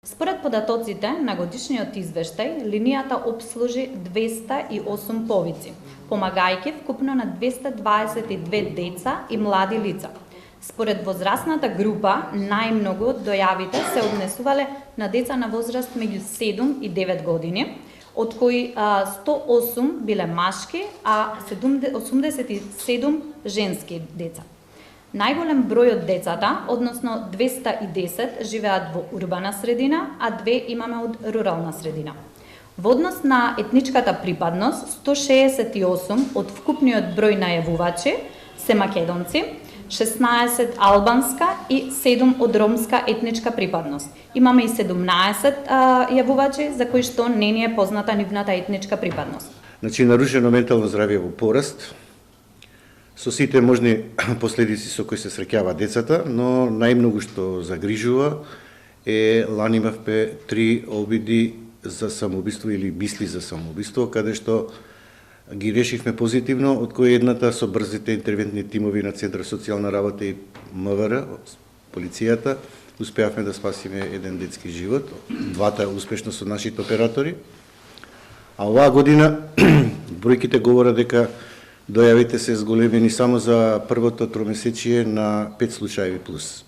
Според податоците на годишниот извештај, линијата обслужи 208 повици, помагајќи вкупно на 222 деца и млади лица. Според возрастната група, најмногу од дојавите се однесувале на деца на возраст меѓу 7 и 9 години, од кои 108 биле машки, а 87 женски деца. Најголем број од децата, односно 210, живеат во урбана средина, а 2 имаме од рурална средина. Во однос на етничката припадност, 168 од вкупниот број најавувачи се македонци, 16 албанска и 7 од ромска етничка припадност. Имаме и 17 јавувачи за кои што не ни е позната нивната етничка припадност. Значи, нарушено ментално здравје во пораст, со сите можни последици со кои се среќава децата, но најмногу што загрижува е лани имавме 3 обиди за самоубиство или мисли за самоубиство, каде што ги решивме позитивно, од кои едната со брзите интервентни тимови на Центар социјална работа и МВР, полицијата, успеавме да спасиме еден детски живот, двата успешно со нашите оператори. А оваа година бројките говорат дека дојавите се зголемени само за првото тромесечие на 5 случаи плюс.